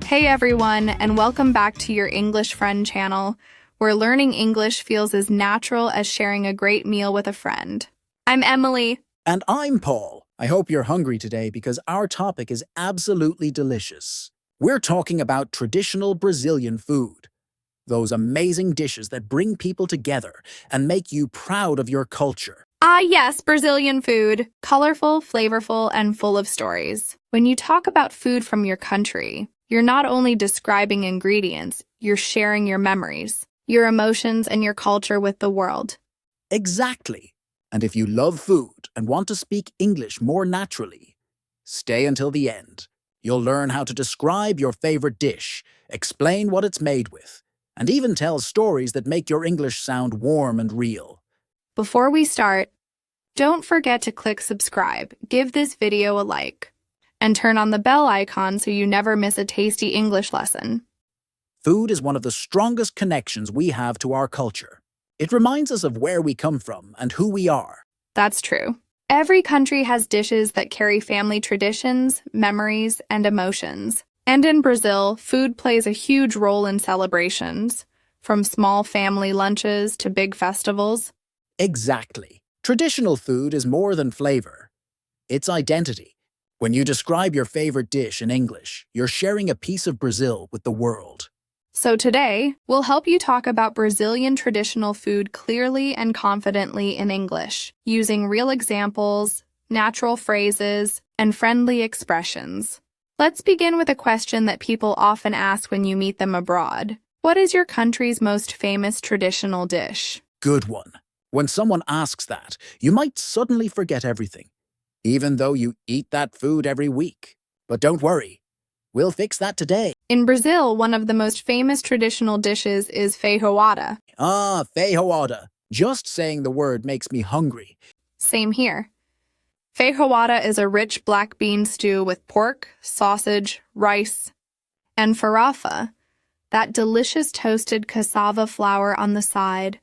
Hey everyone, and welcome back to your English Friend channel, where learning English feels as natural as sharing a great meal with a friend. I'm Emily. And I'm Paul. I hope you're hungry today because our topic is absolutely delicious. We're talking about traditional Brazilian food. Those amazing dishes that bring people together and make you proud of your culture. Ah yes, Brazilian food. Colorful, flavorful, and full of stories. When you talk about food from your country, you're not only describing ingredients, you're sharing your memories, your emotions, and your culture with the world. Exactly. And if you love food and want to speak English more naturally, stay until the end. You'll learn how to describe your favorite dish, explain what it's made with, and even tell stories that make your English sound warm and real. Before we start, don't forget to click subscribe, give this video a like, and turn on the bell icon so you never miss a tasty English lesson. Food is one of the strongest connections we have to our culture. It reminds us of where we come from and who we are. That's true. Every country has dishes that carry family traditions, memories, and emotions. And in Brazil, food plays a huge role in celebrations, from small family lunches to big festivals. Exactly. Traditional food is more than flavor. It's identity. When you describe your favorite dish in English, you're sharing a piece of Brazil with the world. So today, we'll help you talk about Brazilian traditional food clearly and confidently in English, using real examples, natural phrases, and friendly expressions. Let's begin with a question that people often ask when you meet them abroad. What is your country's most famous traditional dish? Good one. When someone asks that, you might suddenly forget everything, even though you eat that food every week. But don't worry, we'll fix that today. In Brazil, one of the most famous traditional dishes is feijoada. Feijoada. Just saying the word makes me hungry. Same here. Feijoada is a rich black bean stew with pork, sausage, rice, and farofa, that delicious toasted cassava flour on the side.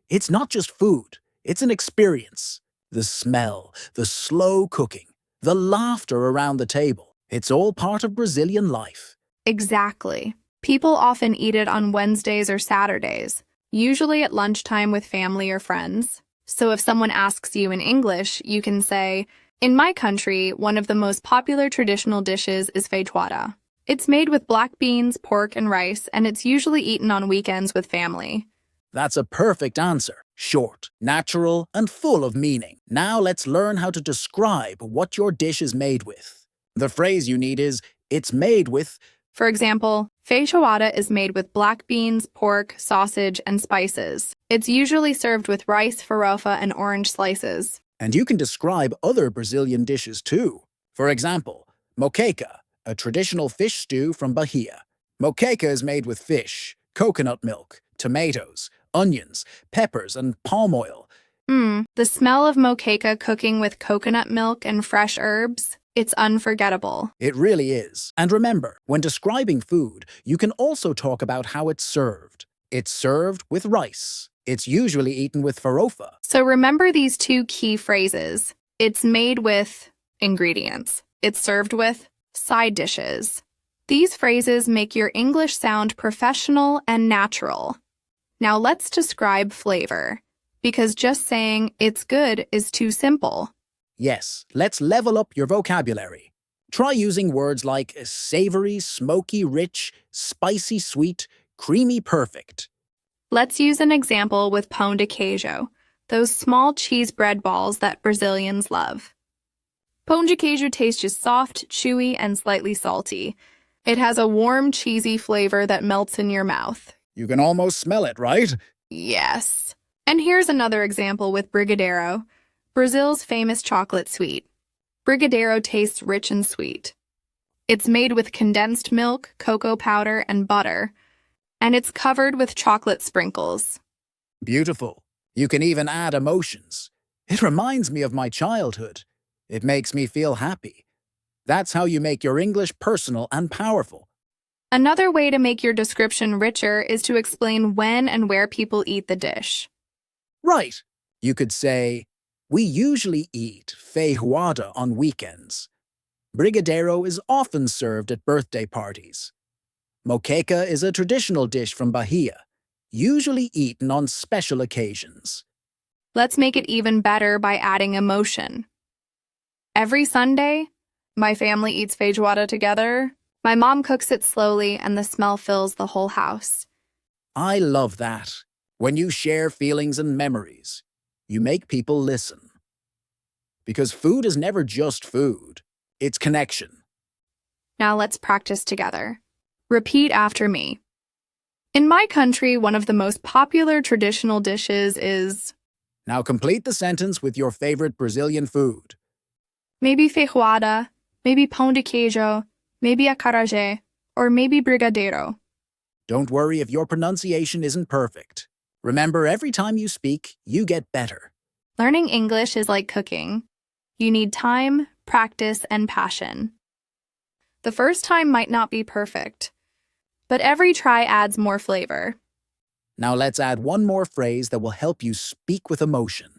It's not just food, it's an experience. The smell, the slow cooking, the laughter around the table. It's all part of Brazilian life. Exactly. People often eat it on Wednesdays or Saturdays, usually at lunchtime with family or friends. So if someone asks you in English, you can say, "In my country, one of the most popular traditional dishes is feijoada. It's made with black beans, pork, and rice, and it's usually eaten on weekends with family." That's a perfect answer. Short, natural, and full of meaning. Now let's learn how to describe what your dish is made with. The phrase you need is, it's made with. For example, feijoada is made with black beans, pork, sausage, and spices. It's usually served with rice, farofa, and orange slices. And you can describe other Brazilian dishes too. For example, moqueca, a traditional fish stew from Bahia. Moqueca is made with fish, coconut milk, tomatoes, onions, peppers, and palm oil. The smell of moqueca cooking with coconut milk and fresh herbs, it's unforgettable. It really is. And remember, when describing food, you can also talk about how it's served. It's served with rice. It's usually eaten with farofa. So remember these two key phrases. It's made with ingredients. It's served with side dishes. These phrases make your English sound professional and natural. Now let's describe flavor, because just saying it's good is too simple. Yes, let's level up your vocabulary. Try using words like savory, smoky, rich, spicy, sweet, creamy, perfect. Let's use an example with pão de queijo, those small cheese bread balls that Brazilians love. Pão de queijo tastes just soft, chewy, and slightly salty. It has a warm, cheesy flavor that melts in your mouth. You can almost smell it, right? Yes. And here's another example with brigadeiro, Brazil's famous chocolate sweet. Brigadeiro tastes rich and sweet. It's made with condensed milk, cocoa powder, and butter, and it's covered with chocolate sprinkles. Beautiful. You can even add emotions. It reminds me of my childhood. It makes me feel happy. That's how you make your English personal and powerful. Another way to make your description richer is to explain when and where people eat the dish. Right. You could say, we usually eat feijoada on weekends. Brigadeiro is often served at birthday parties. Moqueca is a traditional dish from Bahia, usually eaten on special occasions. Let's make it even better by adding emotion. Every Sunday, my family eats feijoada together. My mom cooks it slowly and the smell fills the whole house. I love that. When you share feelings and memories, you make people listen. Because food is never just food, it's connection. Now let's practice together. Repeat after me. In my country, one of the most popular traditional dishes is Now complete the sentence with your favorite Brazilian food. maybe feijoada, maybe pão de queijo, maybe acarajé, or maybe brigadeiro. Don't worry if your pronunciation isn't perfect. Remember, every time you speak, you get better. Learning English is like cooking. You need time, practice, and passion. The first time might not be perfect, but every try adds more flavor. Now let's add one more phrase that will help you speak with emotion.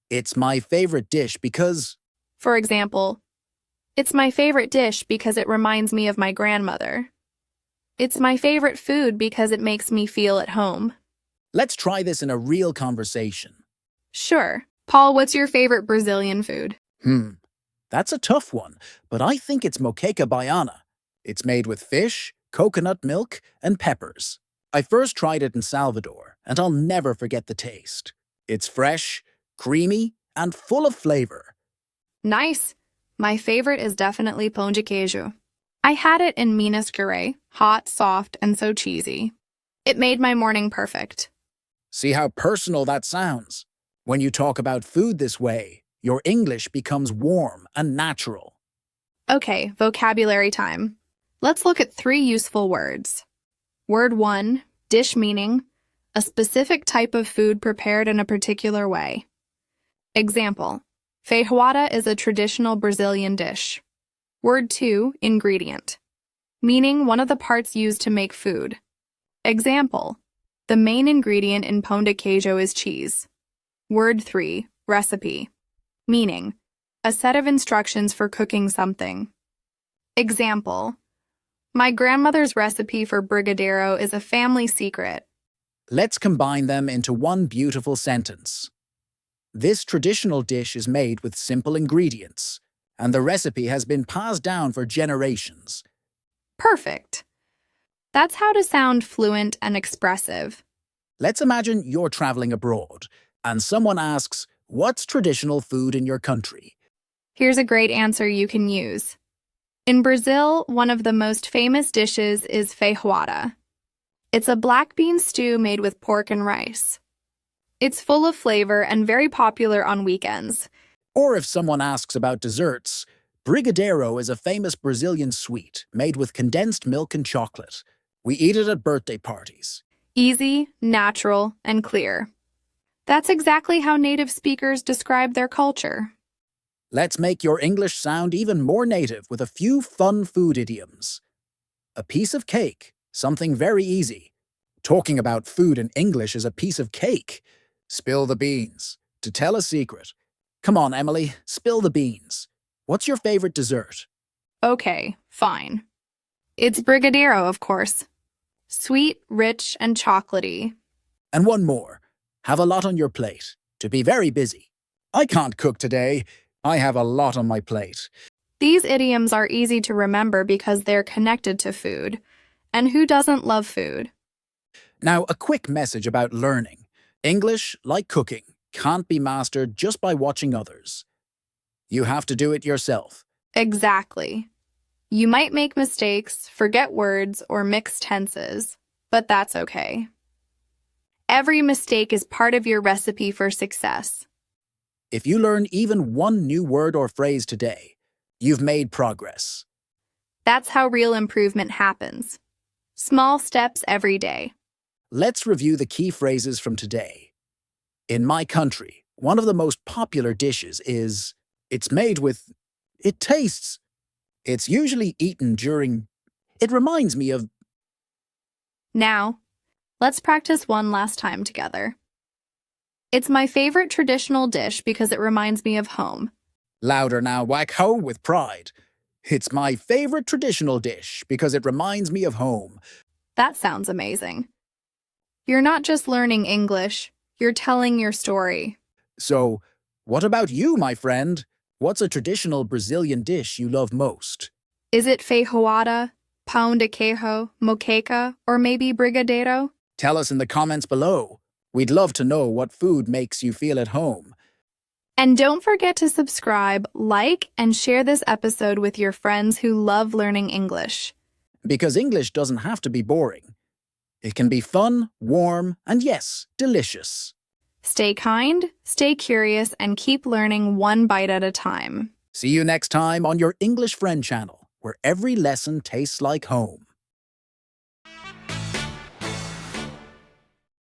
It's my favorite dish because... For example, it's my favorite dish because it reminds me of my grandmother. It's my favorite food because it makes me feel at home. Let's try this in a real conversation. Sure. Paul, what's your favorite Brazilian food? That's a tough one, but I think it's moqueca baiana. It's made with fish, coconut milk, and peppers. I first tried it in Salvador, and I'll never forget the taste. It's fresh, creamy, and full of flavor. Nice. My favorite is definitely pão de queijo. I had it in Minas Gerais, hot, soft, and so cheesy. It made my morning perfect. See how personal that sounds? When you talk about food this way, your English becomes warm and natural. Okay, vocabulary time. Let's look at 3 useful words. Word 1, dish meaning, a specific type of food prepared in a particular way. Example, feijoada is a traditional Brazilian dish. Word 2, ingredient, meaning one of the parts used to make food. Example, the main ingredient in pão de queijo is cheese. Word 3, recipe, meaning a set of instructions for cooking something. Example, my grandmother's recipe for brigadeiro is a family secret. Let's combine them into one beautiful sentence. This traditional dish is made with simple ingredients, and the recipe has been passed down for generations. Perfect. That's how to sound fluent and expressive. Let's imagine you're traveling abroad, and someone asks, what's traditional food in your country? Here's a great answer you can use. In Brazil, one of the most famous dishes is feijoada. It's a black bean stew made with pork and rice. It's full of flavor and very popular on weekends. Or if someone asks about desserts, brigadeiro is a famous Brazilian sweet made with condensed milk and chocolate. We eat it at birthday parties. Easy, natural, and clear. That's exactly how native speakers describe their culture. Let's make your English sound even more native with a few fun food idioms. A piece of cake, something very easy. Talking about food in English is a piece of cake. Spill the beans. To tell a secret. Come on, Emily, spill the beans. What's your favorite dessert? Okay, fine. It's brigadeiro, of course. Sweet, rich, and chocolatey. And one more. Have a lot on your plate. To be very busy. I can't cook today. I have a lot on my plate. These idioms are easy to remember because they're connected to food. And who doesn't love food? Now, a quick message about learning. English, like cooking, can't be mastered just by watching others. You have to do it yourself. Exactly. You might make mistakes, forget words, or mix tenses, but that's okay. Every mistake is part of your recipe for success. If you learn even one new word or phrase today, you've made progress. That's how real improvement happens. Small steps every day. Let's review the key phrases from today. In my country, one of the most popular dishes is, it's made with, it tastes. It's usually eaten during, it reminds me of. Now, let's practice one last time together. It's my favorite traditional dish because it reminds me of home. Louder now, whack ho with pride. It's my favorite traditional dish because it reminds me of home. That sounds amazing. You're not just learning English, you're telling your story. So, what about you, my friend? What's a traditional Brazilian dish you love most? Is it feijoada, pão de queijo, moqueca, or maybe brigadeiro? Tell us in the comments below. We'd love to know what food makes you feel at home. And don't forget to subscribe, like, and share this episode with your friends who love learning English. Because English doesn't have to be boring. It can be fun, warm, and yes, delicious. Stay kind, stay curious, and keep learning one bite at a time. See you next time on your English Friend channel, where every lesson tastes like home.